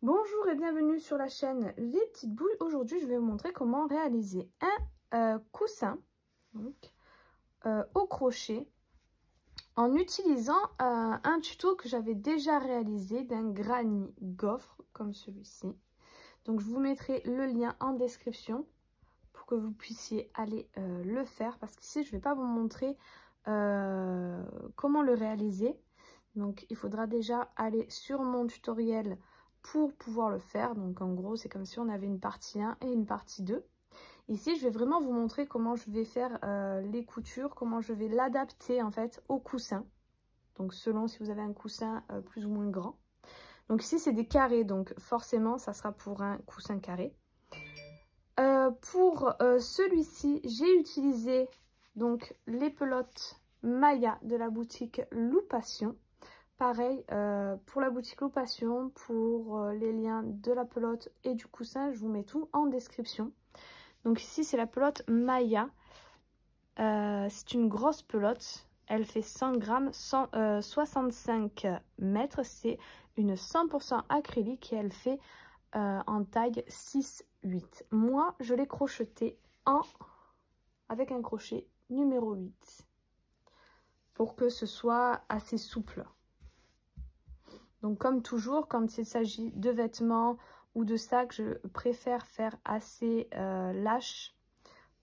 Bonjour et bienvenue sur la chaîne Les Petites Boules. Aujourd'hui, je vais vous montrer comment réaliser un coussin au crochet en utilisant un tuto que j'avais déjà réalisé d'un granny gaufre comme celui-ci. Donc, je vous mettrai le lien en description pour que vous puissiez aller le faire parce qu'ici, je ne vais pas vous montrer comment le réaliser. Donc, il faudra déjà aller sur mon tutoriel pour pouvoir le faire. Donc en gros c'est comme si on avait une partie 1 et une partie 2. Ici je vais vraiment vous montrer comment je vais faire les coutures, comment je vais l'adapter en fait au coussin. Donc selon si vous avez un coussin plus ou moins grand. Donc ici c'est des carrés, donc forcément ça sera pour un coussin carré. Pour celui-ci j'ai utilisé donc les pelotes Maya de la boutique Loupation. Pareil, pour la boutique Loupation, pour les liens de la pelote et du coussin, je vous mets tout en description. Donc ici, c'est la pelote Maya. C'est une grosse pelote. Elle fait 100 grammes, 65 mètres. C'est une 100% acrylique et elle fait en taille 6-8. Moi, je l'ai crochetée avec un crochet numéro 8 pour que ce soit assez souple. Donc comme toujours, quand il s'agit de vêtements ou de sacs, je préfère faire assez lâche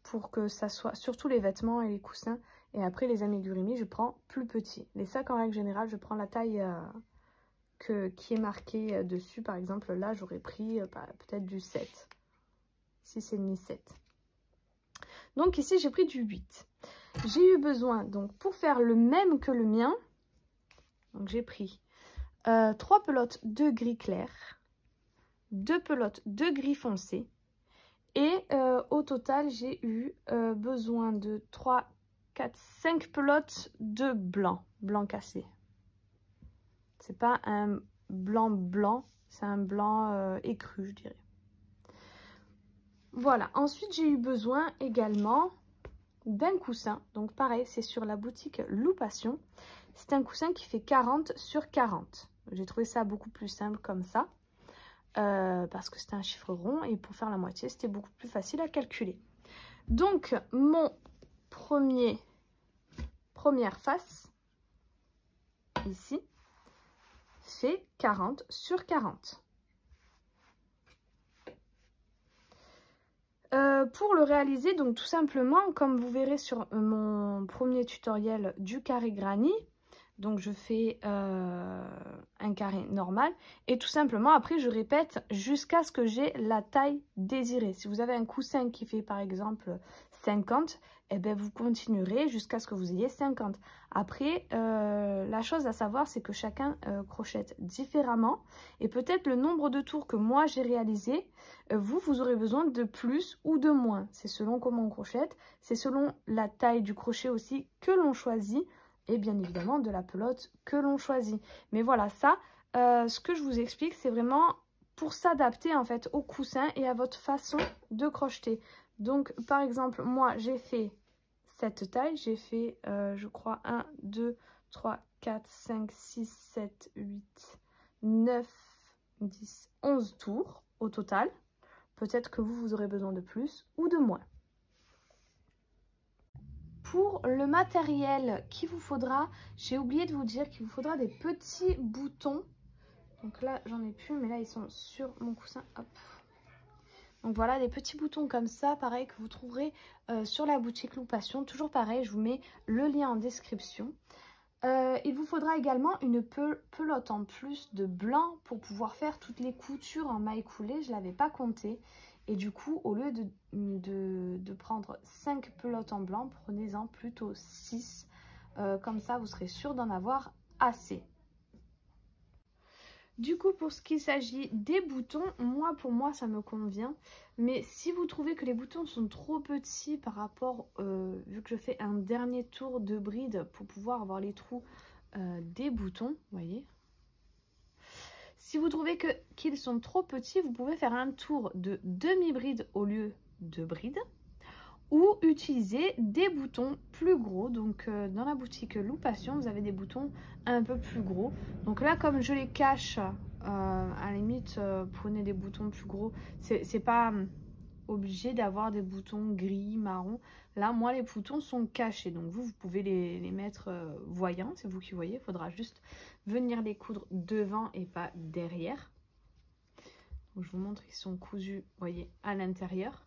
pour que ça soit, surtout les vêtements et les coussins. Et après les amigurumi, je prends plus petit. Les sacs en règle générale, je prends la taille qui est marquée dessus. Par exemple, là, j'aurais pris peut-être du 7. Ici, c'est demi 7. Donc ici, j'ai pris du 8. J'ai eu besoin, donc pour faire le même que le mien, donc j'ai pris 3 pelotes de gris clair, 2 pelotes de gris foncé et au total j'ai eu besoin de 3, 4, 5 pelotes de blanc cassé. C'est pas un blanc, c'est un blanc écru je dirais. Voilà, ensuite j'ai eu besoin également d'un coussin, donc pareil c'est sur la boutique Loupation. C'est un coussin qui fait 40 sur 40. J'ai trouvé ça beaucoup plus simple comme ça. Parce que c'était un chiffre rond. Et pour faire la moitié, c'était beaucoup plus facile à calculer. Donc, mon première face, ici, fait 40 sur 40. Pour le réaliser, donc tout simplement, comme vous verrez sur mon premier tutoriel du carré granny, donc je fais un carré normal et tout simplement après je répète jusqu'à ce que j'ai la taille désirée. Si vous avez un coussin qui fait par exemple 50, et bien vous continuerez jusqu'à ce que vous ayez 50. Après la chose à savoir c'est que chacun crochette différemment et peut-être le nombre de tours que moi j'ai réalisé, vous aurez besoin de plus ou de moins. C'est selon comment on crochette, c'est selon la taille du crochet aussi que l'on choisit. Et bien évidemment de la pelote que l'on choisit. Mais voilà, ça, ce que je vous explique, c'est vraiment pour s'adapter en fait au coussin et à votre façon de crocheter. Donc par exemple, moi j'ai fait cette taille, j'ai fait je crois 1, 2, 3, 4, 5, 6, 7, 8, 9, 10, 11 tours au total. Peut-être que vous aurez besoin de plus ou de moins. Pour le matériel qu'il vous faudra, j'ai oublié de vous dire qu'il vous faudra des petits boutons. Donc là, j'en ai plus, mais là, ils sont sur mon coussin. Hop. Donc voilà, des petits boutons comme ça, pareil, que vous trouverez sur la boutique Loupation. Toujours pareil, je vous mets le lien en description. Il vous faudra également une pelote en plus de blanc pour pouvoir faire toutes les coutures en maille coulée. Je ne l'avais pas compté. Et du coup, au lieu de prendre 5 pelotes en blanc, prenez-en plutôt 6. Comme ça, vous serez sûr d'en avoir assez. Du coup, pour ce qui s'agit des boutons, pour moi, ça me convient. Mais si vous trouvez que les boutons sont trop petits par rapport, vu que je fais un dernier tour de bride pour pouvoir avoir les trous des boutons, vous voyez. Si vous trouvez qu'ils sont trop petits, vous pouvez faire un tour de demi-bride au lieu de bride. ou utiliser des boutons plus gros. Donc dans la boutique Loupation, vous avez des boutons un peu plus gros. Donc là, comme je les cache, à la limite, prenez des boutons plus gros. C'est pas obligé d'avoir des boutons gris, marron. Là, moi, les boutons sont cachés. Donc vous pouvez les mettre voyants, c'est vous qui voyez. Il faudra juste venir les coudre devant et pas derrière. Donc, je vous montre qu'ils sont cousus, vous voyez, à l'intérieur.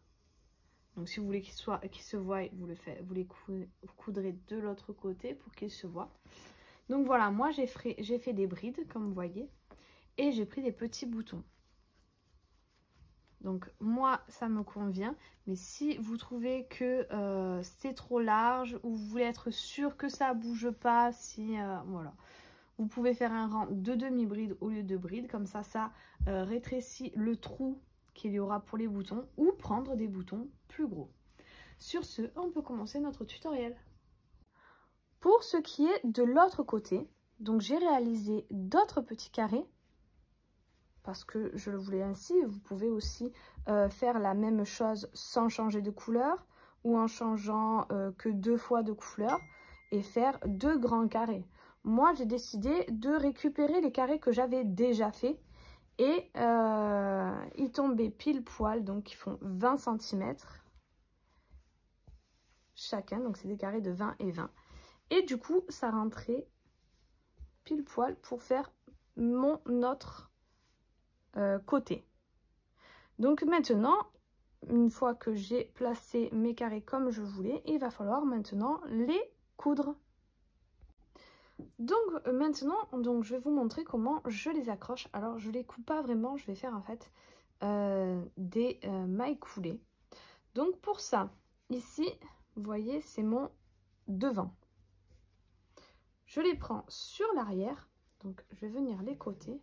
Donc si vous voulez qu'ils se voient, vous les coudrez de l'autre côté pour qu'ils se voient. Donc voilà, moi j'ai fait des brides comme vous voyez et j'ai pris des petits boutons. Donc moi ça me convient, mais si vous trouvez que c'est trop large ou vous voulez être sûr que ça bouge pas, voilà, vous pouvez faire un rang de demi-bride au lieu de bride, comme ça rétrécit le trou qu'il y aura pour les boutons, ou prendre des boutons plus gros. Sur ce, on peut commencer notre tutoriel. Pour ce qui est de l'autre côté, donc j'ai réalisé d'autres petits carrés parce que je le voulais ainsi. Vous pouvez aussi faire la même chose sans changer de couleur ou en changeant que 2 fois de couleur et faire 2 grands carrés. Moi, j'ai décidé de récupérer les carrés que j'avais déjà fait. Et ils tombaient pile poil, donc ils font 20 cm chacun, donc c'est des carrés de 20 et 20. Et du coup, ça rentrait pile poil pour faire mon autre côté. Donc maintenant, une fois que j'ai placé mes carrés comme je voulais, il va falloir maintenant les coudre. Donc maintenant, je vais vous montrer comment je les accroche. Alors je les coupe pas vraiment, je vais faire en fait des mailles coulées. Donc pour ça, ici, vous voyez, c'est mon devant. Je les prends sur l'arrière, donc je vais venir les coller,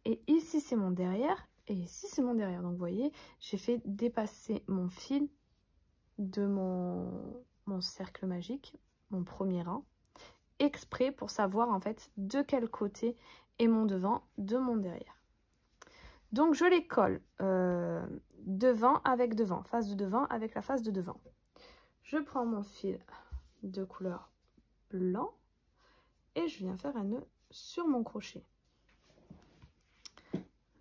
et ici c'est mon derrière et ici c'est mon derrière. Donc vous voyez, j'ai fait dépasser mon fil de mon cercle magique, mon premier rang, exprès pour savoir en fait de quel côté est mon devant de mon derrière. Donc je les colle devant avec devant, face de devant avec la face de devant. Je prends mon fil de couleur blanc et je viens faire un nœud sur mon crochet.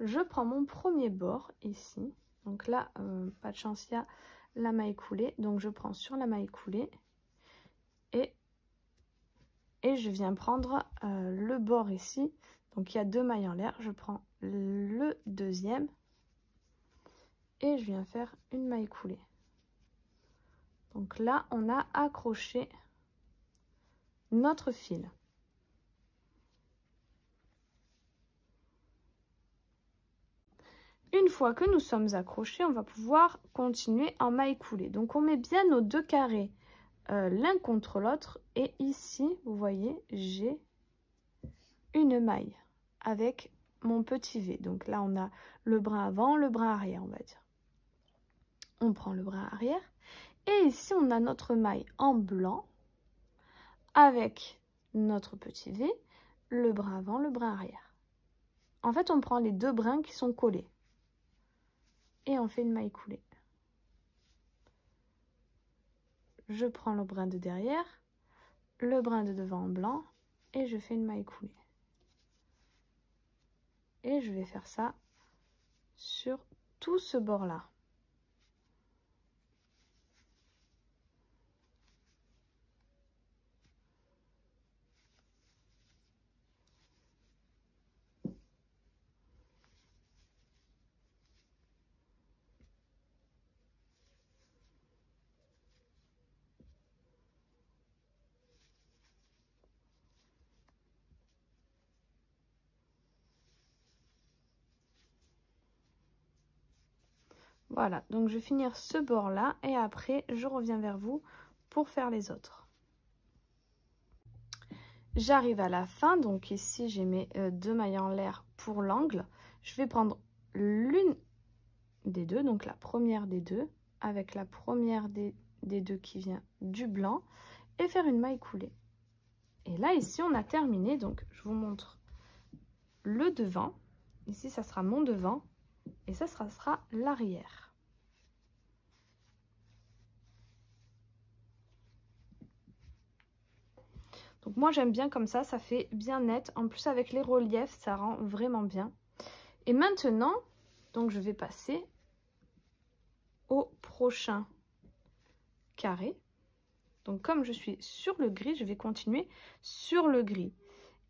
Je prends mon premier bord ici, donc là pas de chance, il y a la maille coulée, donc je prends sur la maille coulée et je viens prendre le bord ici, donc il y a 2 mailles en l'air, je prends le deuxième et je viens faire une maille coulée. Donc là on a accroché notre fil. Une fois que nous sommes accrochés, on va pouvoir continuer en maille coulée. Donc on met bien nos 2 carrés l'un contre l'autre et ici vous voyez j'ai une maille avec mon petit V. Donc là on a le brin avant, le brin arrière, on va dire. On prend le brin arrière et ici on a notre maille en blanc avec notre petit V, le brin avant, le brin arrière. En fait on prend les 2 brins qui sont collés et on fait une maille coulée. Je prends le brin de derrière, le brin de devant en blanc et je fais une maille coulée. Et je vais faire ça sur tout ce bord là. Voilà, donc je vais finir ce bord là et après je reviens vers vous pour faire les autres. J'arrive à la fin, donc ici j'ai mes 2 mailles en l'air pour l'angle. Je vais prendre l'une des deux, donc la première des deux, avec la première des deux qui vient du blanc et faire une maille coulée. Et là ici on a terminé, donc je vous montre le devant. Ici ça sera mon devant et ça sera l'arrière. Donc moi j'aime bien comme ça fait bien net. En plus avec les reliefs, ça rend vraiment bien. Et maintenant, donc je vais passer au prochain carré. Donc comme je suis sur le gris, je vais continuer sur le gris.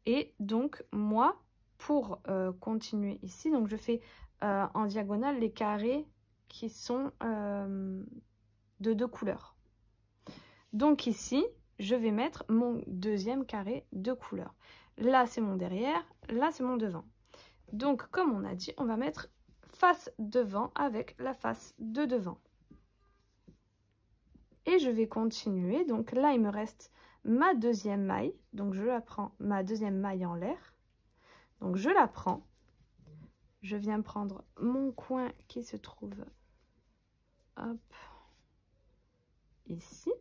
Et donc moi, pour continuer ici, donc je fais en diagonale les carrés qui sont de 2 couleurs. Donc ici, je vais mettre mon deuxième carré de couleur. Là, c'est mon derrière, là, c'est mon devant. Donc, comme on a dit, on va mettre face devant avec la face de devant. Et je vais continuer. Donc là, il me reste ma deuxième maille. Donc, je la prends, ma deuxième maille en l'air. Donc, je la prends. Je viens prendre mon coin qui se trouve hop, ici.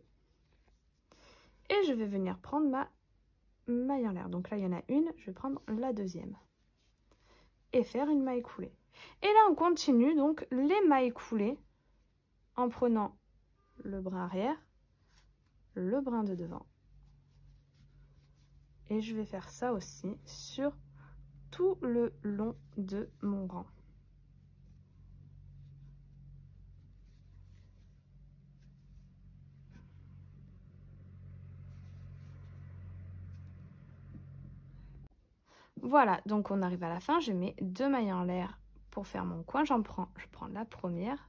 Et je vais venir prendre ma maille en l'air. Donc là, il y en a une. Je vais prendre la deuxième. Et faire une maille coulée. Et là, on continue donc les mailles coulées en prenant le brin arrière, le brin de devant. Et je vais faire ça aussi sur tout le long de mon rang. Voilà, donc on arrive à la fin, je mets 2 mailles en l'air pour faire mon coin. Je prends la première.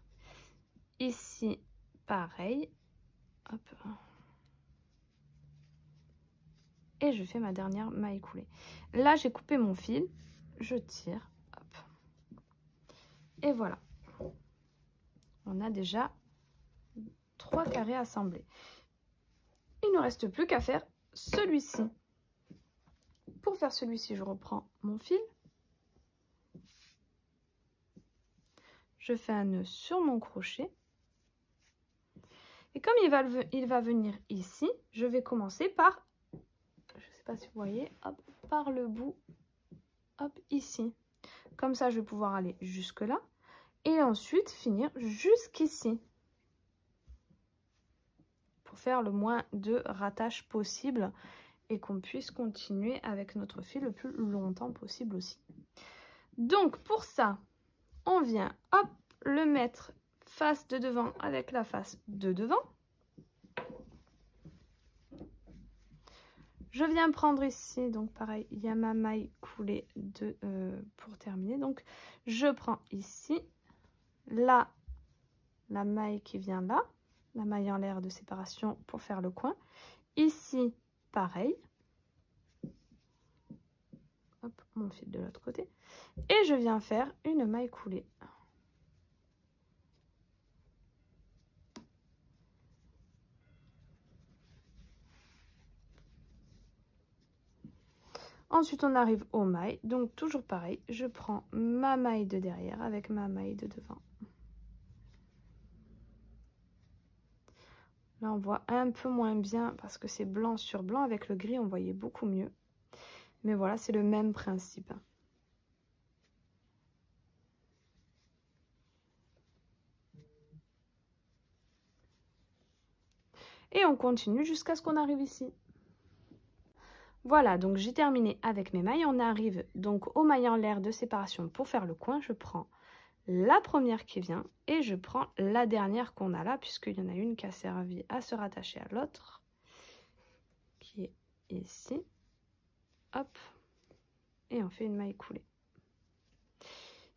Ici, pareil. Hop. Et je fais ma dernière maille coulée. Là, j'ai coupé mon fil. Je tire. Hop. Et voilà. On a déjà 3 carrés assemblés. Il ne reste plus qu'à faire celui-ci. Pour faire celui-ci, je reprends mon fil. Je fais un nœud sur mon crochet. Et comme il va venir ici, je vais commencer par, je ne sais pas si vous voyez, hop, par le bout, hop, ici. Comme ça, je vais pouvoir aller jusque là. Et ensuite, finir jusqu'ici. Pour faire le moins de rattaches possible. Et qu'on puisse continuer avec notre fil le plus longtemps possible aussi. Donc pour ça, on vient hop le mettre face de devant avec la face de devant. Je viens prendre ici, donc pareil, il y a ma maille coulée pour terminer. Donc je prends ici, là, la maille qui vient là, la maille en l'air de séparation pour faire le coin. Ici, pareil. Hop, mon fil de l'autre côté. Et je viens faire une maille coulée. Ensuite, on arrive aux mailles. Donc, toujours pareil, je prends ma maille de derrière avec ma maille de devant. Là, on voit un peu moins bien parce que c'est blanc sur blanc. Avec le gris, on voyait beaucoup mieux. Mais voilà, c'est le même principe. Et on continue jusqu'à ce qu'on arrive ici. Voilà, donc j'ai terminé avec mes mailles. On arrive donc aux mailles en l'air de séparation pour faire le coin. Je prends la première qui vient et je prends la dernière qu'on a là, puisqu'il y en a une qui a servi à se rattacher à l'autre, qui est ici. Hop, et on fait une maille coulée.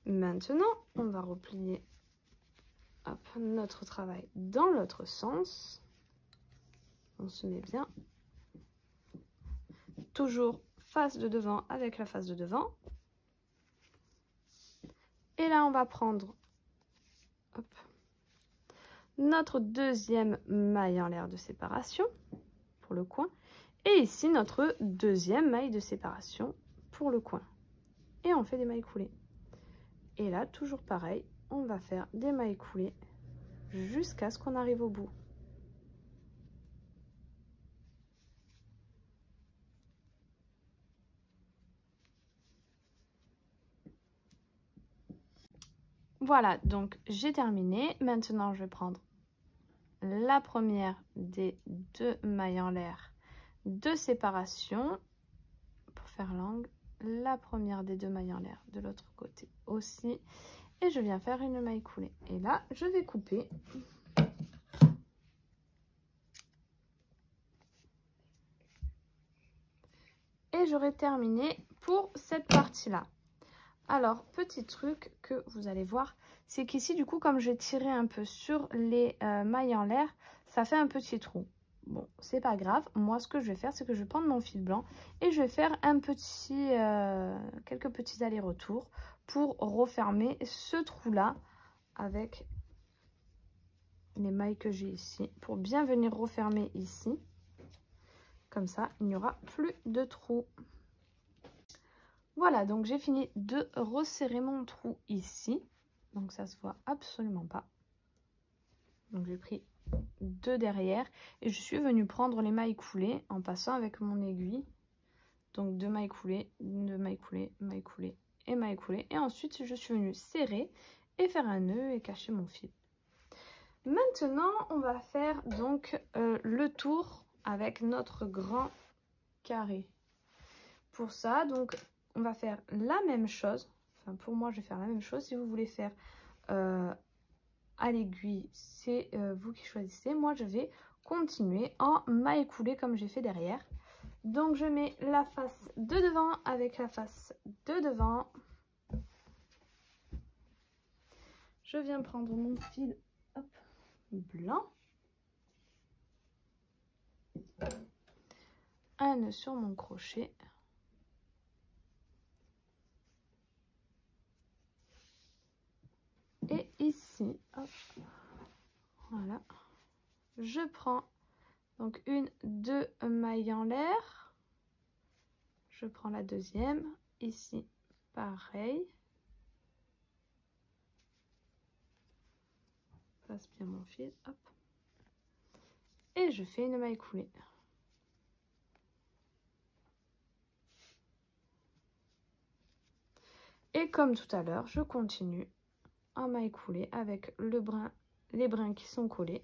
Maintenant, on va replier hop, notre travail dans l'autre sens. On se met bien. Toujours face de devant avec la face de devant. Et là, on va prendre hop, notre deuxième maille en l'air de séparation pour le coin. Et ici, notre deuxième maille de séparation pour le coin. Et on fait des mailles coulées. Et là, toujours pareil, on va faire des mailles coulées jusqu'à ce qu'on arrive au bout. Voilà, donc j'ai terminé. Maintenant, je vais prendre la première des 2 mailles en l'air de séparation pour faire l'angle, la première des 2 mailles en l'air de l'autre côté aussi, et je viens faire une maille coulée. Et là je vais couper. Et j'aurai terminé pour cette partie là. Alors petit truc que vous allez voir, c'est qu'ici du coup comme j'ai tiré un peu sur les mailles en l'air, ça fait un petit trou. Bon, c'est pas grave. Moi, ce que je vais faire, c'est que je vais prendre mon fil blanc et je vais faire quelques petits allers-retours pour refermer ce trou-là avec les mailles que j'ai ici, pour bien venir refermer ici. Comme ça, il n'y aura plus de trou. Voilà, donc j'ai fini de resserrer mon trou ici. Donc ça se voit absolument pas. Donc j'ai pris 2 derrière et je suis venue prendre les mailles coulées en passant avec mon aiguille. Donc 2 mailles coulées, 2 mailles coulées, mailles coulées et mailles coulées. Et ensuite je suis venue serrer et faire un nœud et cacher mon fil. Maintenant on va faire donc le tour avec notre grand carré. Pour ça, donc on va faire la même chose. Enfin pour moi je vais faire la même chose. Si vous voulez faire à l'aiguille, c'est vous qui choisissez. Moi je vais continuer en maille coulée comme j'ai fait derrière. Donc je mets la face de devant avec la face de devant. Je viens prendre mon fil, hop, blanc. Un nœud sur mon crochet. Et ici, hop, voilà, je prends donc 2 mailles en l'air. Je prends la deuxième, ici pareil. Passe bien mon fil, hop. Et je fais une maille coulée. Et comme tout à l'heure, je continue en maille coulée avec les brins qui sont collés.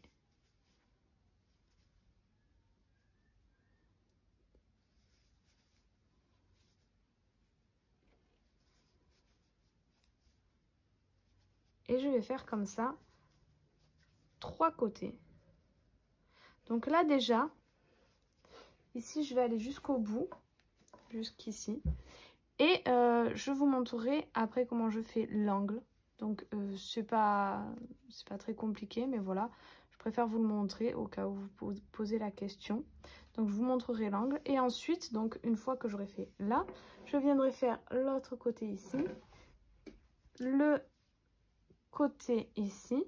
Et je vais faire comme ça 3 côtés. Donc là déjà, ici je vais aller jusqu'au bout, jusqu'ici. Et je vous montrerai après comment je fais l'angle. Donc c'est pas très compliqué, mais voilà, je préfère vous le montrer au cas où vous posez la question. Donc je vous montrerai l'angle. Et ensuite, donc une fois que j'aurai fait là, je viendrai faire l'autre côté ici, le côté ici.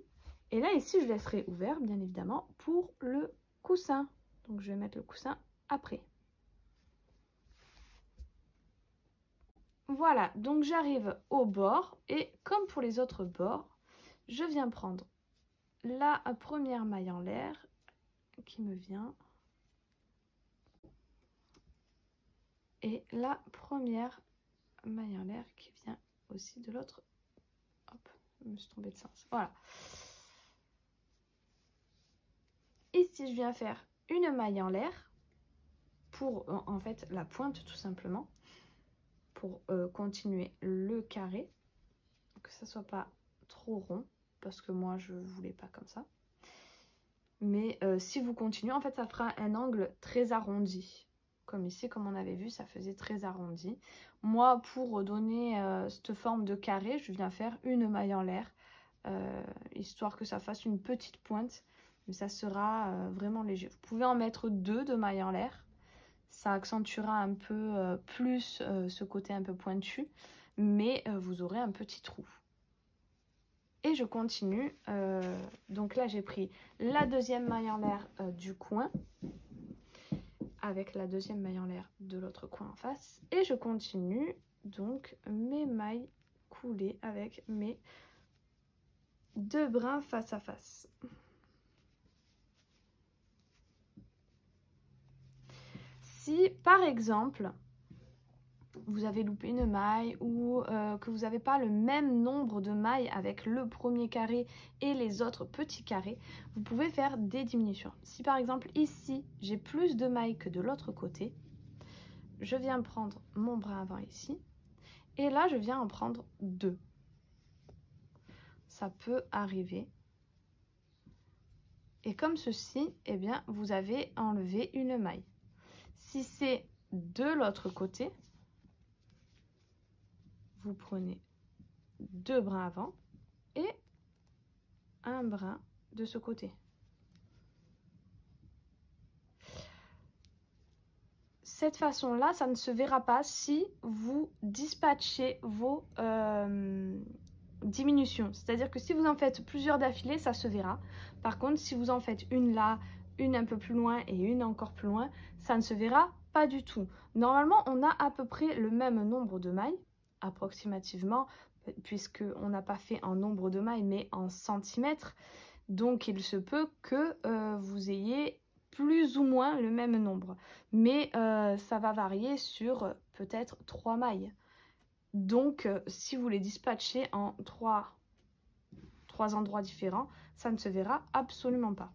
Et là, ici, je laisserai ouvert, bien évidemment, pour le coussin. Donc je vais mettre le coussin après. Voilà, donc j'arrive au bord et comme pour les autres bords, je viens prendre la première maille en l'air qui me vient et la première maille en l'air qui vient aussi de l'autre. Hop, je me suis trompée de sens. Voilà. Ici, je viens faire une maille en l'air pour en fait la pointe tout simplement. Pour continuer le carré, que ça soit pas trop rond parce que moi je voulais pas comme ça, mais si vous continuez en fait ça fera un angle très arrondi comme ici, comme on avait vu ça faisait très arrondi. Moi pour donner cette forme de carré je viens faire une maille en l'air histoire que ça fasse une petite pointe, mais ça sera vraiment léger. Vous pouvez en mettre 2 de mailles en l'air. Ça accentuera un peu plus ce côté un peu pointu, mais vous aurez un petit trou. Et je continue. Donc là, j'ai pris la deuxième maille en l'air du coin, avec la deuxième maille en l'air de l'autre coin en face. Et je continue donc mes mailles coulées avec mes 2 brins face à face. Si par exemple vous avez loupé une maille ou que vous n'avez pas le même nombre de mailles avec le premier carré et les autres petits carrés, vous pouvez faire des diminutions. Si par exemple ici, j'ai plus de mailles que de l'autre côté, je viens prendre mon brin avant ici et là, je viens en prendre 2. Ça peut arriver. Et comme ceci, eh bien, vous avez enlevé une maille. Si c'est de l'autre côté, vous prenez 2 brins avant et un brin de ce côté. Cette façon-là, ça ne se verra pas si vous dispatchez vos diminutions. C'est-à-dire que si vous en faites plusieurs d'affilée, ça se verra. Par contre, si vous en faites une là, une un peu plus loin et une encore plus loin, ça ne se verra pas du tout. Normalement, on a à peu près le même nombre de mailles, approximativement, puisqu'on n'a pas fait en nombre de mailles, mais en centimètres. Donc, il se peut que vous ayez plus ou moins le même nombre. Mais ça va varier sur peut-être 3 mailles. Donc, si vous les dispatchez en 3 endroits différents, ça ne se verra absolument pas.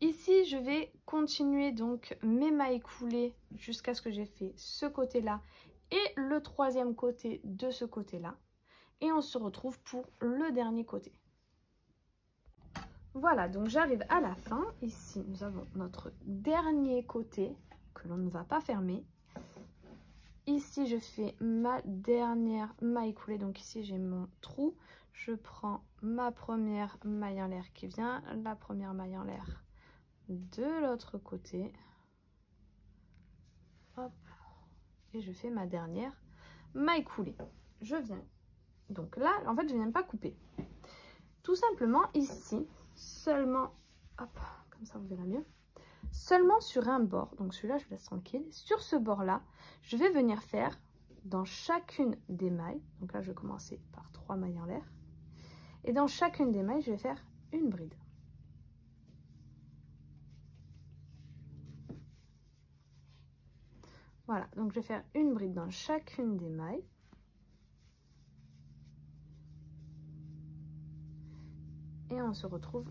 Ici, je vais continuer donc mes mailles coulées jusqu'à ce que j'ai fait ce côté-là et le 3e côté de ce côté-là. Et on se retrouve pour le dernier côté. Voilà, donc j'arrive à la fin. Ici, nous avons notre dernier côté que l'on ne va pas fermer. Ici, je fais ma dernière maille coulée. Donc ici, j'ai mon trou. Je prends ma première maille en l'air qui vient, la première maille en l'air de l'autre côté. Hop. Et je fais ma dernière maille coulée. Je viens. Donc là, en fait, je ne viens pas couper. Tout simplement ici, seulement, hop, comme ça vous verrez mieux, seulement sur un bord, donc celui-là je laisse tranquille, sur ce bord-là, je vais venir faire dans chacune des mailles, donc là je vais commencer par 3 mailles en l'air, et dans chacune des mailles, je vais faire une bride. Voilà, donc je vais faire une bride dans chacune des mailles. Et on se retrouve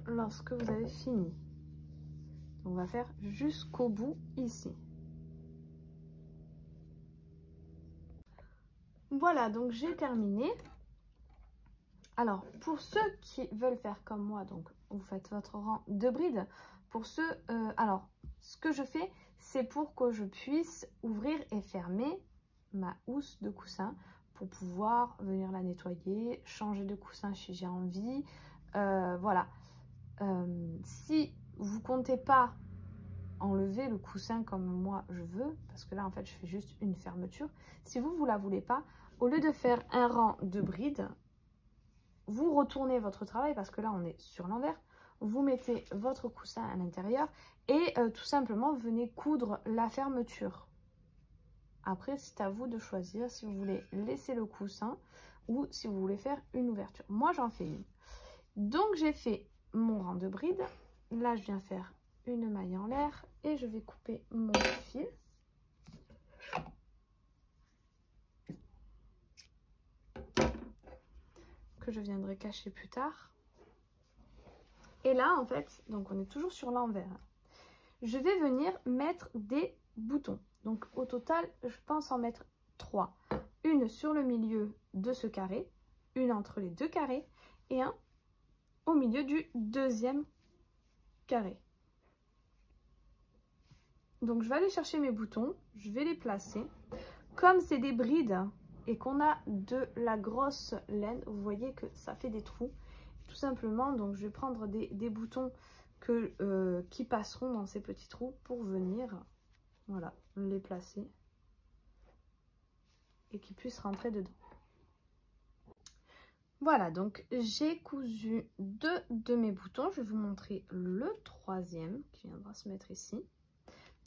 lorsque vous avez fini. On va faire jusqu'au bout ici. Voilà, donc j'ai terminé. Alors, pour ceux qui veulent faire comme moi, donc vous faites votre rang de brides. Pour ceux, alors, ce que je fais, c'est pour que je puisse ouvrir et fermer ma housse de coussin pour pouvoir venir la nettoyer, changer de coussin si j'ai envie. Voilà. Si vous comptez pas enlever le coussin comme moi je veux, parce que là en fait je fais juste une fermeture, si vous la voulez pas, au lieu de faire un rang de brides, vous retournez votre travail, parce que là on est sur l'envers, vous mettez votre coussin à l'intérieur et tout simplement venez coudre la fermeture. Après, c'est à vous de choisir si vous voulez laisser le coussin ou si vous voulez faire une ouverture. Moi, j'en fais une. Donc, j'ai fait mon rang de bride. Là, je viens faire une maille en l'air et je vais couper mon fil. Que je viendrai cacher plus tard. Et là, en fait, donc on est toujours sur l'envers. Je vais venir mettre des boutons. Donc au total, je pense en mettre 3. Une sur le milieu de ce carré, une entre les deux carrés et un au milieu du deuxième carré. Donc je vais aller chercher mes boutons, je vais les placer. Comme c'est des brides et qu'on a de la grosse laine, vous voyez que ça fait des trous. Tout simplement, donc je vais prendre des boutons qui passeront dans ces petits trous pour venir, voilà, les placer et qu'ils puissent rentrer dedans. Voilà, donc j'ai cousu 2 de mes boutons. Je vais vous montrer le 3e qui viendra se mettre ici.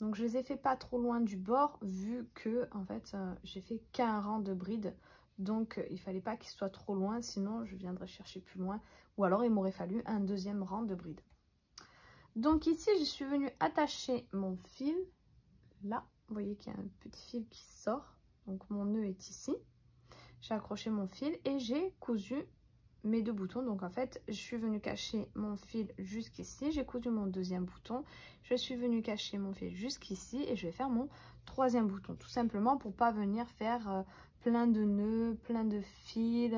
Donc je les ai fait pas trop loin du bord vu que en fait j'ai fait qu'un rang de brides. Donc il fallait pas qu'il soit trop loin, sinon je viendrais chercher plus loin. Ou alors il m'aurait fallu un 2e rang de brides. Donc ici, je suis venue attacher mon fil. Là, vous voyez qu'il y a un petit fil qui sort. Donc mon nœud est ici. J'ai accroché mon fil et j'ai cousu mes 2 boutons. Donc en fait, je suis venue cacher mon fil jusqu'ici. J'ai cousu mon 2e bouton. Je suis venue cacher mon fil jusqu'ici et je vais faire mon 3e bouton. Tout simplement pour pas venir faire plein de nœuds, plein de fils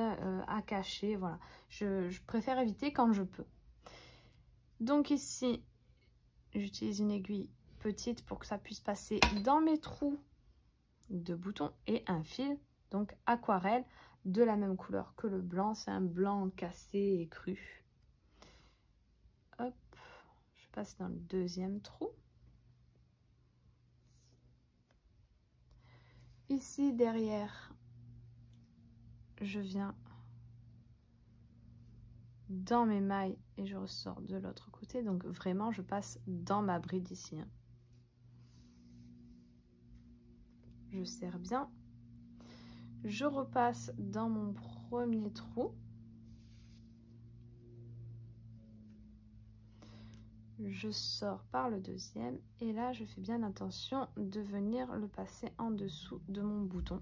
à cacher. Voilà, je préfère éviter quand je peux. Donc ici, j'utilise une aiguille petite pour que ça puisse passer dans mes trous de boutons et un fil, donc aquarelle, de la même couleur que le blanc. C'est un blanc cassé et cru. Hop, je passe dans le 2e trou. Ici derrière, je viens dans mes mailles et je ressors de l'autre côté. Donc vraiment, je passe dans ma bride ici. Je serre bien. Je repasse dans mon 1er trou. Je sors par le 2e et là je fais bien attention de venir le passer en dessous de mon bouton.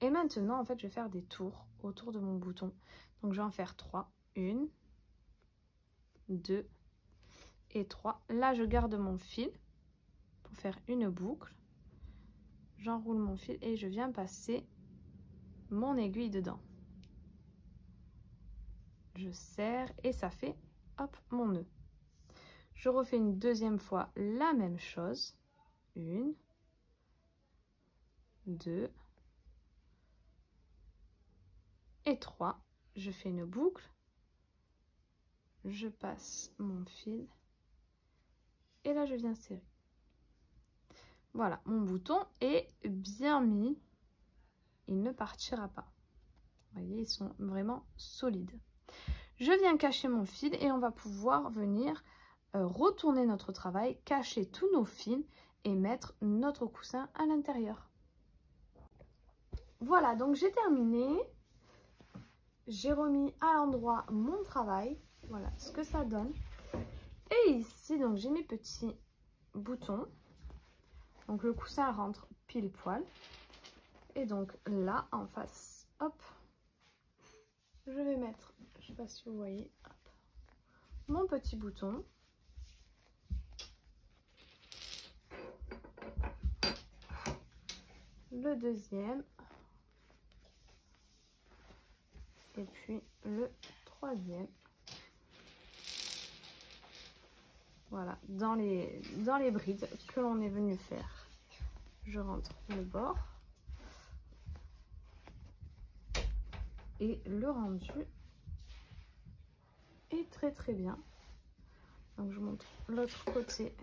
Et maintenant en fait je vais faire des tours autour de mon bouton. Donc je vais en faire 3. 1, 2 et 3. Là je garde mon fil pour faire une boucle. J'enroule mon fil et je viens passer mon aiguille dedans. Je serre et ça fait hop mon nœud. Je refais une 2e fois la même chose. 1, 2 et 3. Je fais une boucle. Je passe mon fil et là je viens serrer. Voilà, mon bouton est bien mis. Il ne partira pas. Vous voyez, ils sont vraiment solides. Je viens cacher mon fil et on va pouvoir venir retourner notre travail, cacher tous nos fils et mettre notre coussin à l'intérieur. Voilà, donc j'ai terminé. J'ai remis à l'endroit mon travail. Voilà ce que ça donne. Et ici, donc j'ai mes petits boutons. Donc le coussin rentre pile poil. Et donc là, en face, hop, je vais mettre, je ne sais pas si vous voyez, hop, mon petit bouton. Le 2e. Et puis le 3e. Voilà, dans les brides que l'on est venu faire. Je rentre le bord. Et le rendu est très très bien. Donc je montre l'autre côté.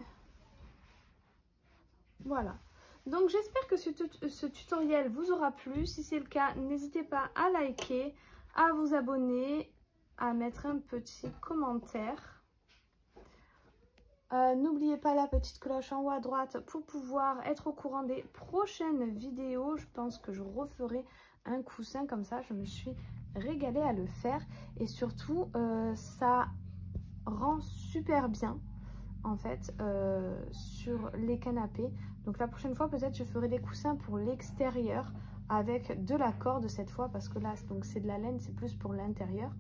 Voilà. Donc j'espère que ce tutoriel vous aura plu. Si c'est le cas, n'hésitez pas à liker, à vous abonner, à mettre un petit commentaire. N'oubliez pas la petite cloche en haut à droite pour pouvoir être au courant des prochaines vidéos. Je pense que je referai un coussin comme ça. Je me suis régalée à le faire. Et surtout, ça rend super bien en fait sur les canapés. Donc la prochaine fois, peut-être je ferai des coussins pour l'extérieur avec de la corde cette fois. Parce que là, c'est de la laine, c'est plus pour l'intérieur.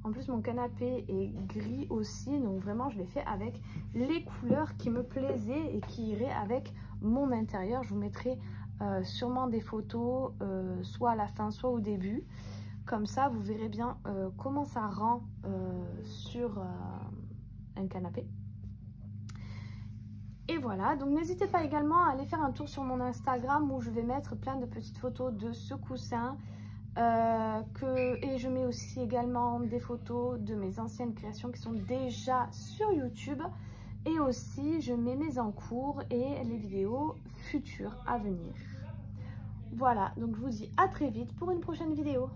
En plus, mon canapé est gris aussi, donc vraiment, je l'ai fait avec les couleurs qui me plaisaient et qui iraient avec mon intérieur. Je vous mettrai sûrement des photos, soit à la fin, soit au début. Comme ça, vous verrez bien comment ça rend sur un canapé. Et voilà, donc n'hésitez pas également à aller faire un tour sur mon Instagram où je vais mettre plein de petites photos de ce coussin. Et je mets aussi également des photos de mes anciennes créations qui sont déjà sur YouTube. Et aussi, je mets mes en cours et les vidéos futures à venir. Voilà, donc je vous dis à très vite pour une prochaine vidéo.